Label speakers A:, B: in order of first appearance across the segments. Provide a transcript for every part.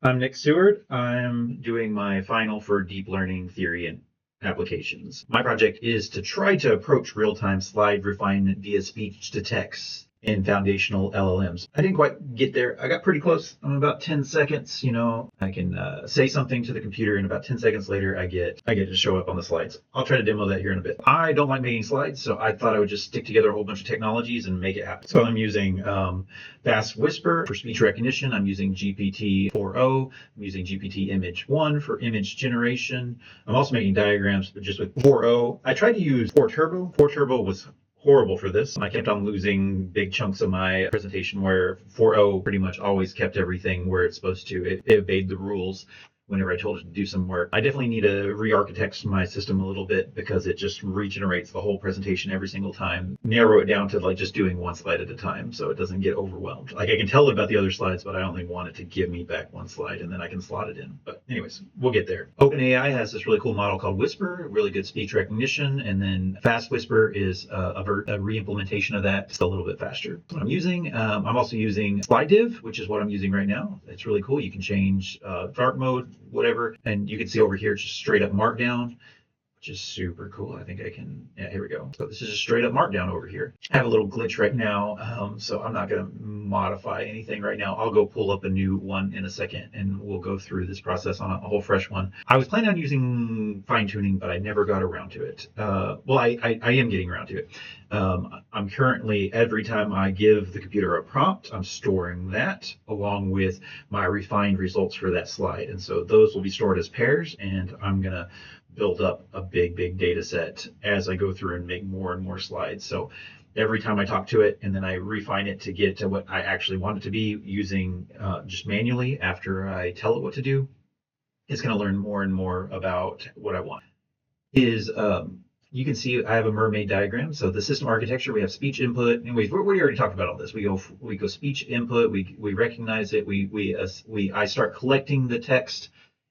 A: I'm Nick Seward. I'm doing my final for deep learning theory and applications. My project is to try to approach real-time slide refinement via speech to text in foundational LLMs. I didn't quite get there. I got pretty close. I'm about 10 seconds. I can say something to the computer, and about 10 seconds later, I get to show up on the slides. I'll try to demo that here in a bit. I don't like making slides, so I thought I would just stick together a whole bunch of technologies and make it happen. So I'm using Fast Whisper for speech recognition. I'm using GPT-4o. I'm using GPT-Image-1 for image generation. I'm also making diagrams just with 4o. I tried to use 4Turbo. 4Turbo was horrible for this. I kept on losing big chunks of my presentation where 4o pretty much always kept everything where it's supposed to. It obeyed the rules whenever I told it to do some work. I definitely need to re-architect my system a little bit because it just regenerates the whole presentation every single time. Narrow it down to like just doing one slide at a time so it doesn't get overwhelmed. Like I can tell about the other slides, but I only want it to give me back one slide and then I can slot it in. But anyways, we'll get there. OpenAI has this really cool model called Whisper, really good speech recognition, and then Fast Whisper is a re-implementation of that. It's a little bit faster. What I'm using, I'm also using Slide Div, which is what I'm using right now. It's really cool. You can change dark mode, whatever, and you can see over here it's just straight up markdown, which is super cool. I think I can, yeah, here we go. So this is just straight up markdown over here. I have a little glitch right now, so I'm not going to modify anything right now. I'll go pull up a new one in a second and we'll go through this process on a whole fresh one. I was planning on using fine tuning, but I never got around to it. Well, I am getting around to it. I'm currently, every time I give the computer a prompt, I'm storing that along with my refined results for that slide. And so those will be stored as pairs, and I'm going to build up a big data set as I go through and make more and more slides. So every time I talk to it and then I refine it to get to what I actually want it to be using just manually after I tell it what to do, it's going to learn more and more about what I want. You can see I have a mermaid diagram. So the system architecture, we have speech input. Anyways, we already talked about all this. We go speech input. We recognize it. I start collecting the text,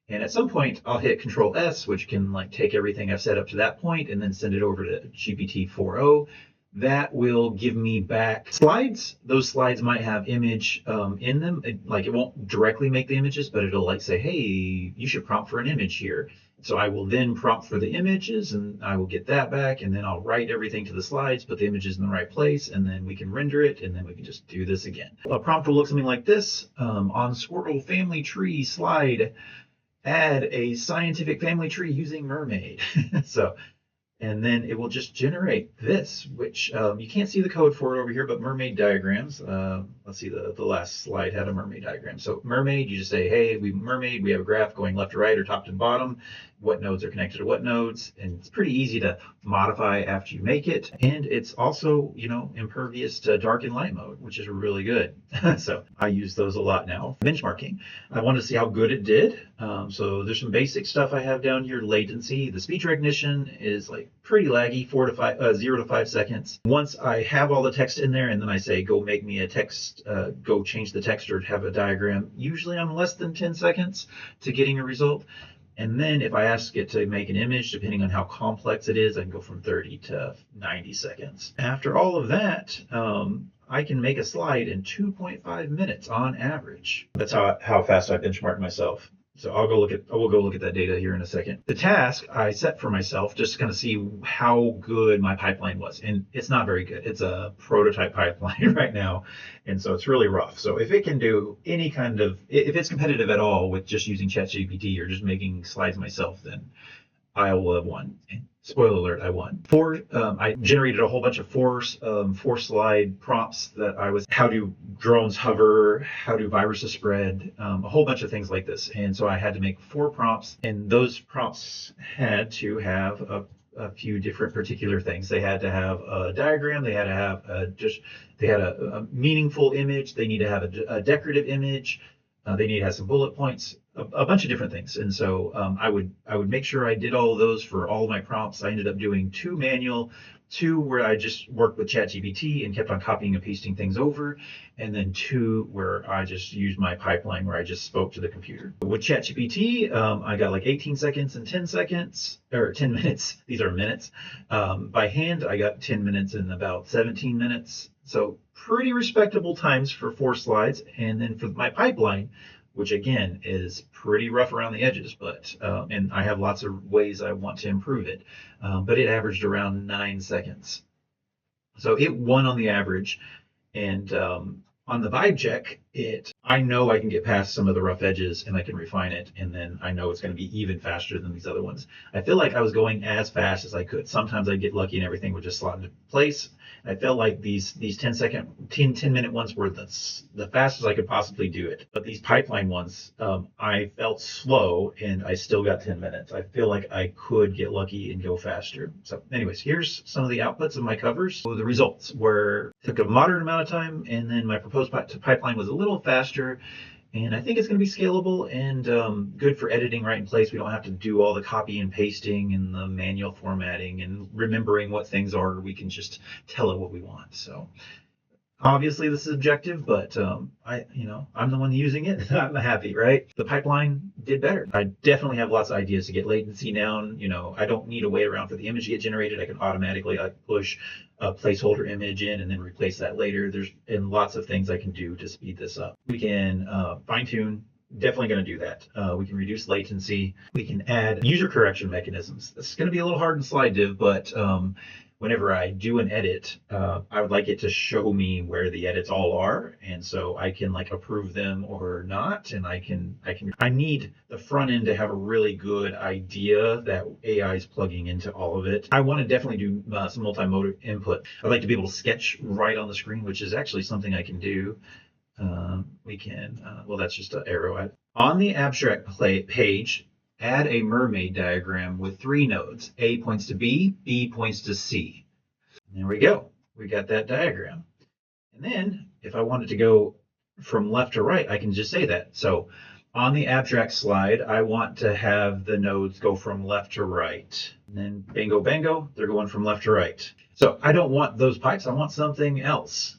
A: and at some point I'll hit Control S, which can like take everything I've set up to that point and then send it over to GPT-4o. That will give me back slides. Those slides might have image in them. It won't directly make the images, but it'll like say, hey, you should prompt for an image here. So I will then prompt for the images and I will get that back, and then I'll write everything to the slides, put the images in the right place, and then we can render it, and then we can just do this again. A prompt will look something like this. On Squirrel Family Tree slide, add a scientific family tree using mermaid. And then it will just generate this, which you can't see the code for it over here, but mermaid diagrams. Let's see, the last slide had a mermaid diagram. So mermaid, you just say, hey, we have a graph going left to right or top to bottom. What nodes are connected to what nodes, and it's pretty easy to modify after you make it. And it's also, impervious to dark and light mode, which is really good. So I use those a lot now. Benchmarking. I want to see how good it did. So there's some basic stuff I have down here. Latency. The speech recognition is like pretty laggy, 0 to 5 seconds. Once I have all the text in there and then I say, go make me a text, go change the text or have a diagram, usually I'm less than 10 seconds to getting a result. And then if I ask it to make an image, depending on how complex it is, I can go from 30 to 90 seconds. After all of that, I can make a slide in 2.5 minutes on average. That's how fast I benchmark myself. So we'll go look at that data here in a second. The task I set for myself just to kind of see how good my pipeline was. And it's not very good. It's a prototype pipeline right now. And so it's really rough. So if it can do if it's competitive at all with just using ChatGPT or just making slides myself, then I will have won. Spoiler alert, I won. I generated a whole bunch of four slide prompts that how do drones hover, how do viruses spread, a whole bunch of things like this. And so I had to make 4 prompts, and those prompts had to have a few different particular things. They had to have a diagram, they had to have a meaningful image, they need to have a decorative image, they need to have some bullet points, a bunch of different things. And so I would make sure I did all of those for all of my prompts. I ended up doing 2 manual, 2 where I just worked with ChatGPT and kept on copying and pasting things over, and then 2 where I just used my pipeline where I just spoke to the computer. With ChatGPT, I got like 18 seconds and 10 seconds, or 10 minutes. These are minutes. By hand, I got 10 minutes and about 17 minutes. So pretty respectable times for 4 slides. And then for my pipeline, which again is pretty rough around the edges, but and I have lots of ways I want to improve it. But it averaged around 9 seconds. So it won on the average. And on the vibe check, I know I can get past some of the rough edges and I can refine it, and then I know it's going to be even faster than these other ones. I feel like I was going as fast as I could. Sometimes I get lucky and everything would just slot into place. I felt like these 10-minute ones were the fastest I could possibly do it. But these pipeline ones, I felt slow and I still got 10 minutes. I feel like I could get lucky and go faster. So anyways, here's some of the outputs of my covers. So the results took a moderate amount of time, and then my proposed pipeline was a little faster. And I think it's going to be scalable and good for editing right in place. We don't have to do all the copy and pasting and the manual formatting and remembering what things are. We can just tell it what we want. So obviously this is objective, but I'm the one using it. I'm happy, right? The pipeline did better. I definitely have lots of ideas to get latency down. I don't need to wait around for the image to get generated. I can automatically push a placeholder image in and then replace that later. There's lots of things I can do to speed this up. We can fine tune. Definitely going to do that. We can reduce latency. We can add user correction mechanisms. This is going to be a little hard in slide div, but whenever I do an edit, I would like it to show me where the edits all are, and so I can approve them or not. And I need the front end to have a really good idea that AI is plugging into all of it. I want to definitely do some multimodal input. I'd like to be able to sketch right on the screen, which is actually something I can do. We can, that's just an arrow. On the abstract page, add a mermaid diagram with 3 nodes. A points to B, B points to C. And there we go. We got that diagram. And then if I wanted to go from left to right, I can just say that. So on the abstract slide, I want to have the nodes go from left to right. And then bingo, bango, they're going from left to right. So I don't want those pipes. I want something else.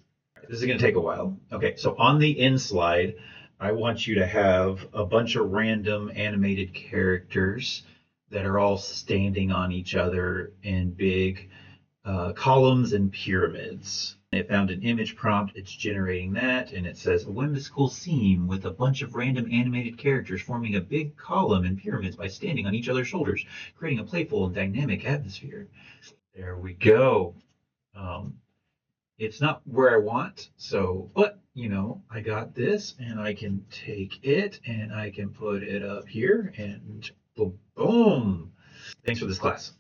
A: This is going to take a while. Okay, so on the in slide, I want you to have a bunch of random animated characters that are all standing on each other in big columns and pyramids. It found an image prompt, it's generating that, and it says a whimsical scene with a bunch of random animated characters forming a big column and pyramids by standing on each other's shoulders, creating a playful and dynamic atmosphere. There we go. It's not where I want, but I got this, and I can take it and I can put it up here, and boom. Thanks for this class.